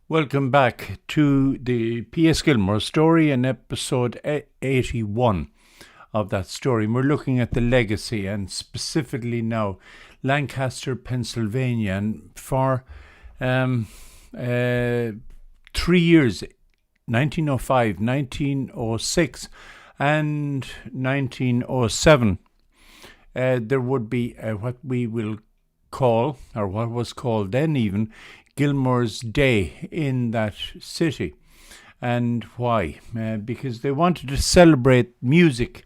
Welcome back to the P.S. Gilmore story and episode 81 of that story. And we're looking at the legacy and specifically now Lancaster, Pennsylvania. And for 3 years, 1905, 1906 and 1907, there would be what we will call, or what was called then even, Gilmore's Day in that city. And why? Because they wanted to celebrate music,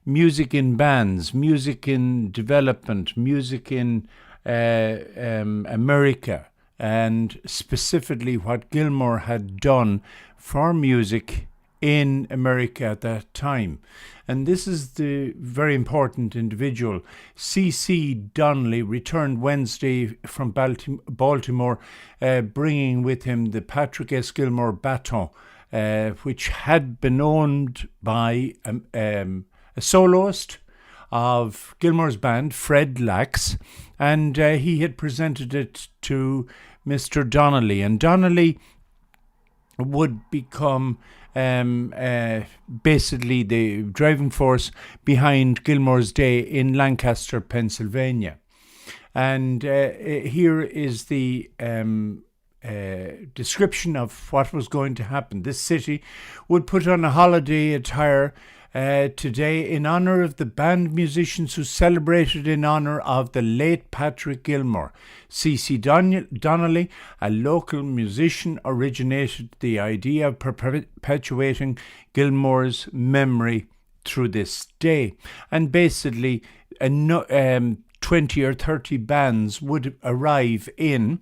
music in bands, music in development, music in America, and specifically what Gilmore had done for music in America at that time. And this is the very important individual. C.C. Donnelly returned Wednesday from Baltimore, bringing with him the Patrick S. Gilmore baton, which had been owned by a soloist of Gilmore's band, Fred Lax, and he had presented it to Mr. Donnelly. And Donnelly would become basically the driving force behind Gilmore's Day in Lancaster, Pennsylvania. And here is the description of what was going to happen. This city would put on a holiday attire today in honor of the band musicians who celebrated in honor of the late Patrick Gilmore. C.C. Donnelly, a local musician, originated the idea of perpetuating Gilmore's memory through this day. And basically, 20 or 30 bands would arrive in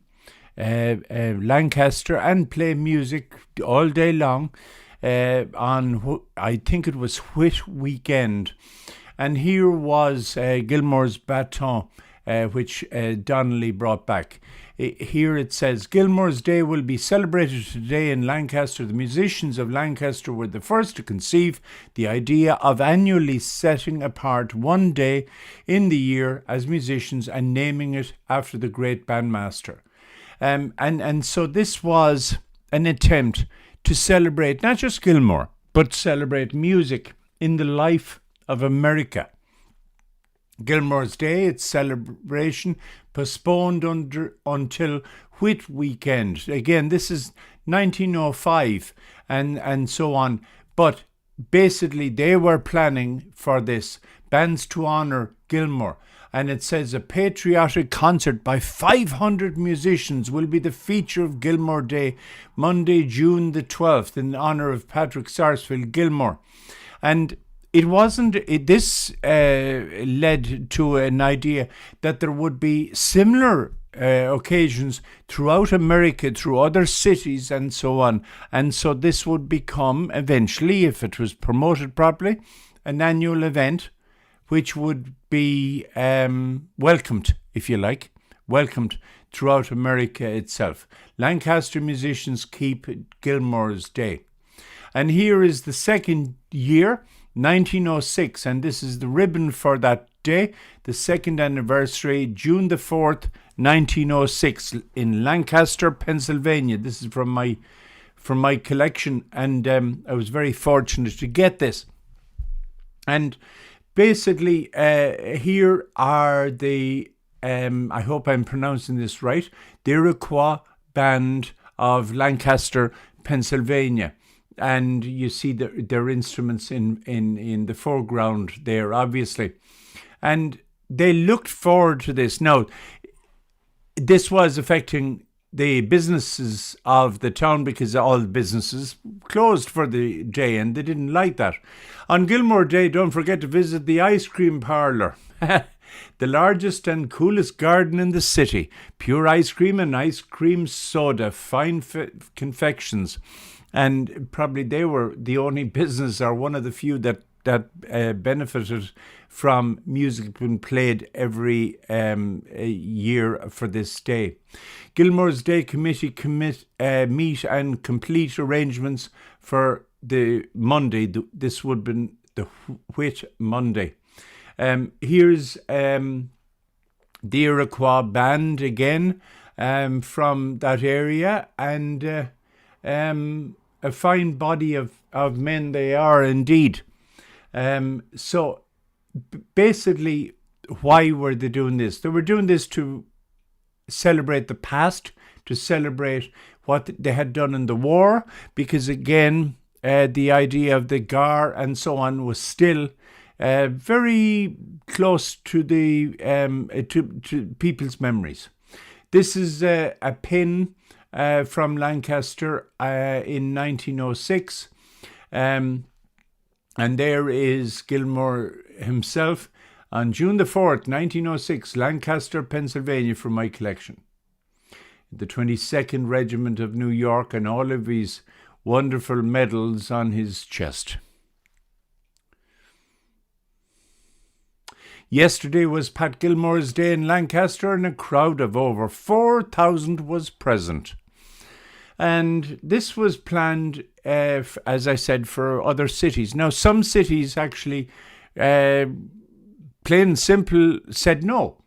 Lancaster and play music all day long. On, I think it was Whit weekend. And here was Gilmore's baton, which Donnelly brought back. Here it says, Gilmore's Day will be celebrated today in Lancaster. The musicians of Lancaster were the first to conceive the idea of annually setting apart one day in the year as musicians and naming it after the great bandmaster. And so this was an attempt to celebrate not just Gilmore, but celebrate music in the life of America. Gilmore's Day, its celebration, postponed until Whit weekend. Again, this is 1905 and so on. But basically, they were planning for this, bands to honor Gilmore. And it says a patriotic concert by 500 musicians will be the feature of Gilmore Day, Monday, June the 12th, in honor of Patrick Sarsfield Gilmore. And it wasn't, this led to an idea that there would be similar occasions throughout America, through other cities and so on. And so this would become eventually, if it was promoted properly, an annual event which would be welcomed, if you like, welcomed throughout America itself. Lancaster musicians keep Gilmore's Day. And here is the second year, 1906, and this is the ribbon for that day, the second anniversary, June the 4th, 1906, in Lancaster, Pennsylvania. This is from my collection, and I was very fortunate to get this. And basically, here are the, I hope I'm pronouncing this right, the Iroquois Band of Lancaster, Pennsylvania. And you see their instruments in the foreground there, obviously. And they looked forward to this. Now, this was affecting the businesses of the town because all the businesses closed for the day and they didn't like that. On Gilmore Day, don't forget to visit the ice cream parlour. The largest and coolest garden in the city. Pure ice cream and ice cream soda, fine confections. And probably they were the only business or one of the few that benefited from music being played every year for this day. Gilmore's Day Committee meet and complete arrangements for the Monday. This would have been the Whit Monday. Here's the Iroquois Band again. from that area, and a fine body of men they are indeed. So basically, why were they doing this? They were doing this to celebrate the past, to celebrate what they had done in the war, because again, the idea of the Gar and so on was still very close to the to people's memories. This is a pin from Lancaster in 1906, and there is Gilmore himself on June the 4th, 1906, Lancaster, Pennsylvania, from my collection. The 22nd Regiment of New York, and all of his wonderful medals on his chest. Yesterday was Pat Gilmore's day in Lancaster, and a crowd of over 4,000 was present. And this was planned, as I said, for other cities. Now, some cities actually, plain and simple, said no.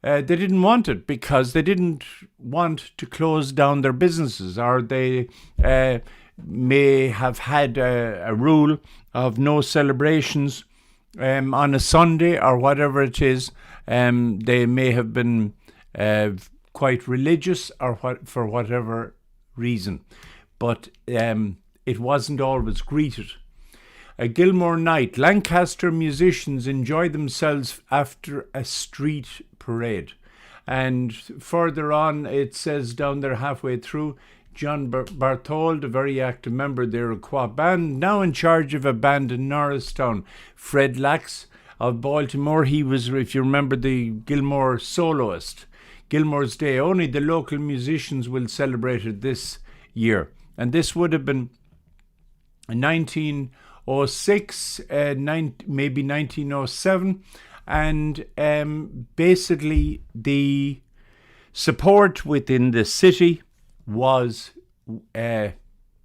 They didn't want it because they didn't want to close down their businesses, or they may have had a rule of no celebrations on a Sunday or whatever it is. They may have been quite religious or for whatever reason, but it wasn't always greeted. A Gilmore night. Lancaster musicians enjoy themselves after a street parade. And further on, it says down there halfway through, John Barthold, a very active member of the Iroquois band, now in charge of a band in Norristown. Fred Lax of Baltimore, he was, if you remember, the Gilmore soloist. Gilmore's Day, only the local musicians will celebrate it this year. And this would have been 1906, maybe 1907. And basically the support within the city was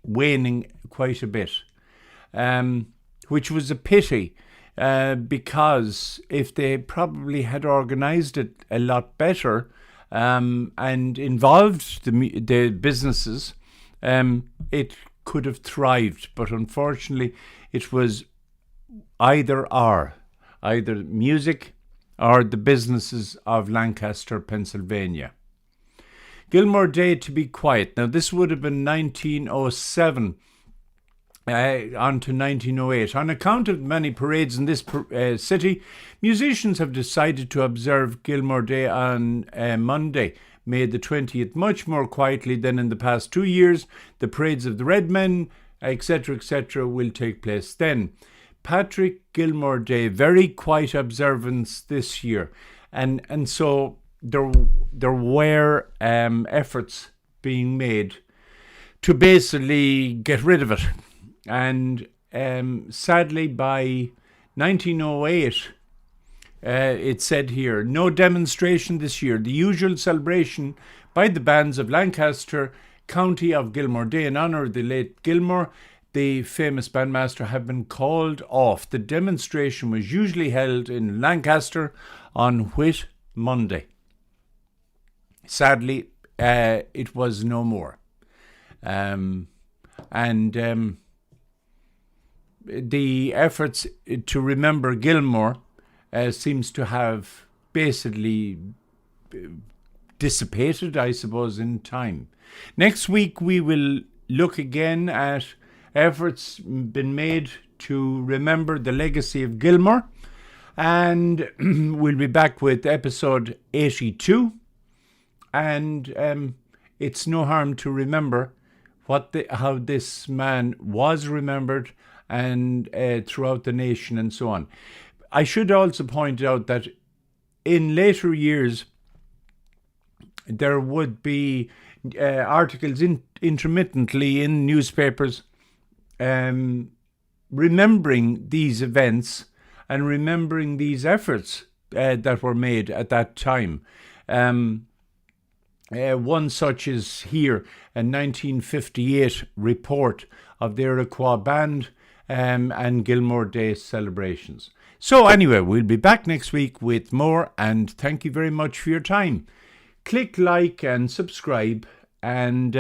waning quite a bit, which was a pity, because if they probably had organised it a lot better and involved the businesses, it could have thrived. But unfortunately, it was either music or the businesses of Lancaster, Pennsylvania. Gilmore Day to be quiet. Now, this would have been 1907 on to 1908. On account of many parades in this city, musicians have decided to observe Gilmore Day on Monday, May the 20th, much more quietly than in the past 2 years. The parades of the Red Men, etc., will take place then. Patrick Gilmore Day, very quiet observance this year. And so there were efforts being made to basically get rid of it. And sadly, by 1908, it said here, no demonstration this year. The usual celebration by the bands of Lancaster County of Gilmore Day in honour of the late Gilmore, the famous bandmaster, have been called off. The demonstration was usually held in Lancaster on Whit Monday. Sadly, it was no more. The efforts to remember Gilmore seems to have basically dissipated, I suppose, in time. Next week, we will look again at efforts been made to remember the legacy of Gilmore, and we'll be back with episode 82. And it's no harm to remember how this man was remembered and throughout the nation and so on. I should also point out that in later years there would be articles intermittently in newspapers remembering these events and remembering these efforts that were made at that time. One such is here, a 1958 report of the Iroquois Band and Gilmore Day celebrations. So anyway, we'll be back next week with more, and thank you very much for your time. click like and subscribe, and